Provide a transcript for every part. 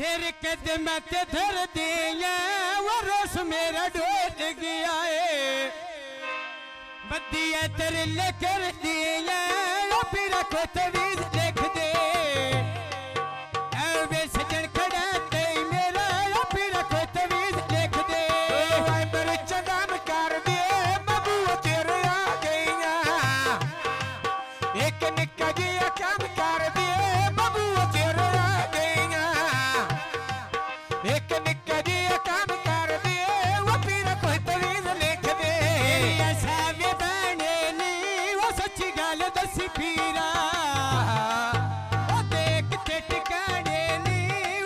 तेरे कदमत धर दिया वो रोस मेरा डोल गया है बदिया तेरे लेकर दिया वो फिर को तवीज देख दे वे सजन खड़ा ते मेरा वो फिर को तवीज देख दे मेरे चंदन कर दे बबू तेरे आ गईया एक निक्का जिहा काम कर दे बबू तेरे आ गईया एक निक्का जिहा काम कर दे वो फिर कोई तवीज लिख दे ऐसा वे बने नी वो सच्ची गल दसी पीरा वो देख के टिकाने नी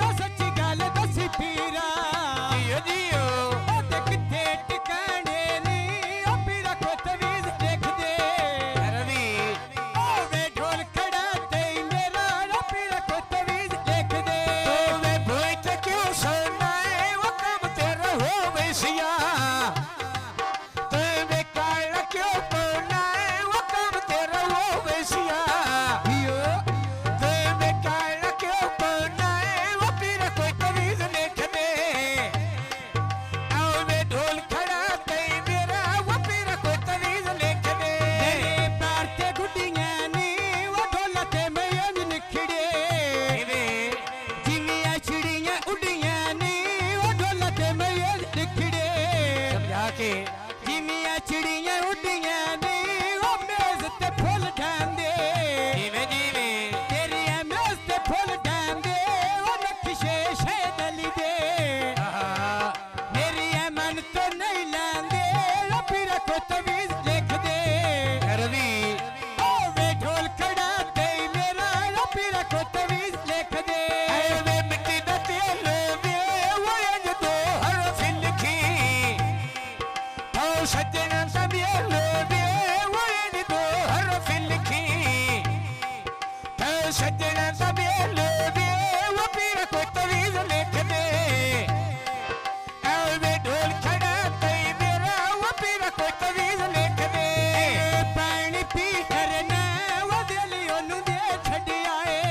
वो सच्ची गल दसी पीरा जियो जियो वो देख के टिकाने नी वो पीरा को तवीज देख दे रवि ओ वे ढोल खड़ा ते मेरा वो पीरा को तवीज देख दे वे भूत क्यों सुनाए वो काम तेरा हो वैसिया तू वे काला क्यों बनाए वो काम तेरा हो वैसिया तू वे काला क्यों बनाए वो फिर कोई तवीज लिख दे आओ वे ढोल खड़ा ते मेरा वो फिर कोई तवीज लिख दे तेरे पैर ते गुड्डियां नी वो ढोल ते मैं निखड़े जिन्नियां चिड़ियां उड़ियां नी वो ढोल ते मैं निखड़े समझा के जिन्नियां चिड़ियां उड़ियां नी वो मेज ते फुल ढांदे जीवे जीवे तेरी मेज ते फुल ढांदे वो नक्शे शैदली दे मेरी मन तो नहीं लांदे वो फिर को तवीज लिख दे रवि ओ वे ढोल खड़ा ते मेरा वो फिर को तवीज लिख दे वे मिट्टी दा तेल वे वो इंज दो हरफ लिखी ओ सज्जन सबियल वे वो इंज दो हरफ लिखी ओ सज्जन सबियल वे वो फिर कोई तवीज लिख दे ओ वे ढोल खड़ा ते मेरा वो फिर कोई तवीज लिख दे पानी पी करना वो दिली ओनू दे छड़िया है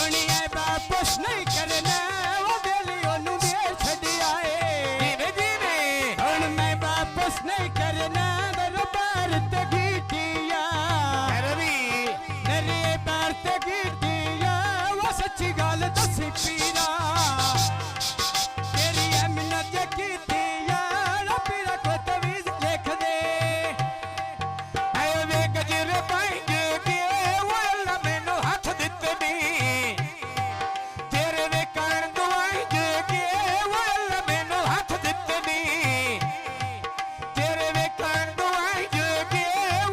ओनिया वापस नहीं करना वो दिली ओनू दे छड़िया है जीवे जीवे हुण मैं वापस नहीं करना दरबार ते गीटिया रवि नरे बार ते गीटिया वो सच्ची गल दसी पीरा तेरी अमनत कीतिया पीरा को तवीज लिख दे आए वे गजरे पाएंगे के वो अल्लाह मैनू हाथ दिते नी तेरे वे कान दुआएंगे के वो अल्लाह मैनू हाथ दिते नी तेरे वे कान दुआएंगे के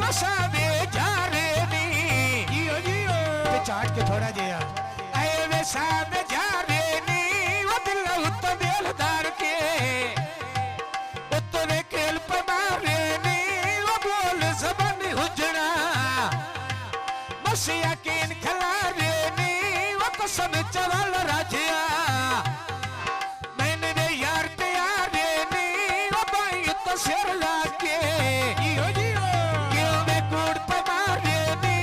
वो सावे जा रहे नी जियो जियो ते चाट के थोड़ा जिया आए वे सावे जा रहे नी वो दिल उत्तो बेलदार के उत्तो वे खेल पर मारे नी वो बोल जबान हुजड़ा बस यकीन खिलारे नी वो कसम चवल राजिया मैंने वे यार प्यारे नी वो बाई तो सिर लाके जियो जियो क्यों वे कूड़ पर मारे नी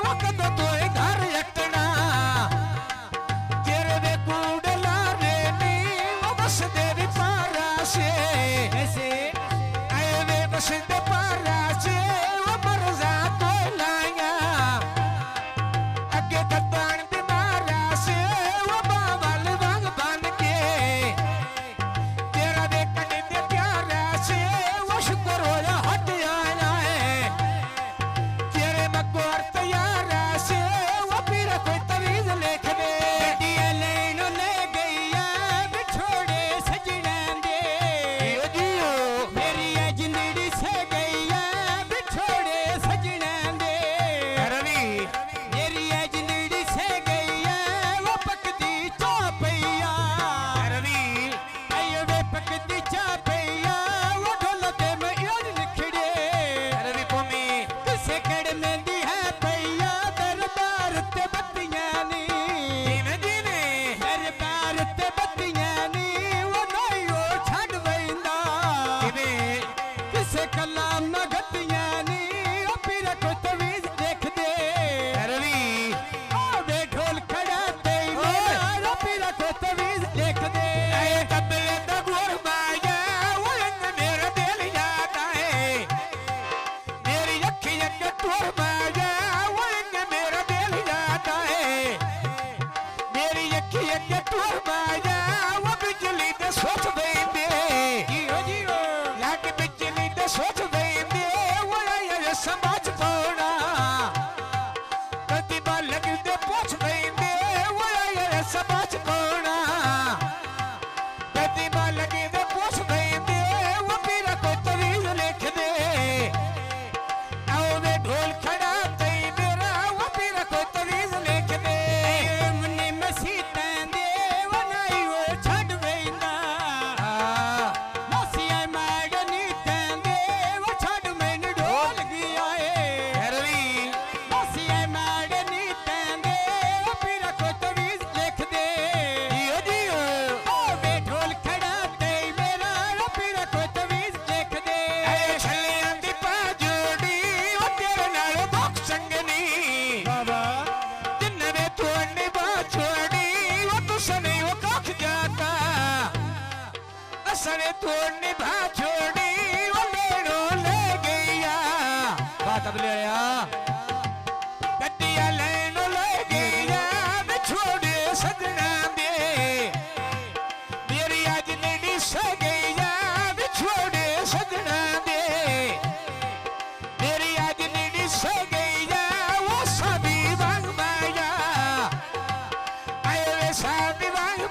वो कदों तो घर यकना तेरे वे कूड़ लारे नी वो बस तेरी पारा से ऐसे आए वे बस दे पारा से वो मरजा तो लाया अगे कतान दे मारा से वो बावल और माया वो बिजली दे सोच देंदे जियो जियो लाग बिजली दे सोच देंदे वो यार समाज पौड़ा कदी बाल लग दे पूछ देंदे वो यार समाज पौड़ा कदी बाल लग दे पूछ देंदे वो पीरा को तवीज लिख दे आओ वे ढोल खड़ा ते मेरा वो पीरा को तवीज लिख दे मने मसीतां दे वनाई वो छड़ वेंदा मसिया मागनी तांदे वो छड़ मैनू ढोल गया ए हैरवी मसिया मागनी तांदे वो पीरा को तवीज लिख दे जियो जियो ओ वे ढोल खड़ा ते मेरा वो पीरा को तवीज लिख दे ऐ छल्लियां दी पा जोड़ी ओ तेरे नाल दुख संगनी बाबा जिन्ने वे तू निभा छोड़ी वो तुसने वो कख जाता असने तू निभा छोड़ी वो लेनो ले गया बात अब ले आया गड्डिया लेनो ले गया मैं छोड़े सजना दे मेरी आज नेड़ी से गया मैं छोड़े सजना दे मेरी आज नेड़ी से गया वो साबी वांग माया आए वे साबी वांग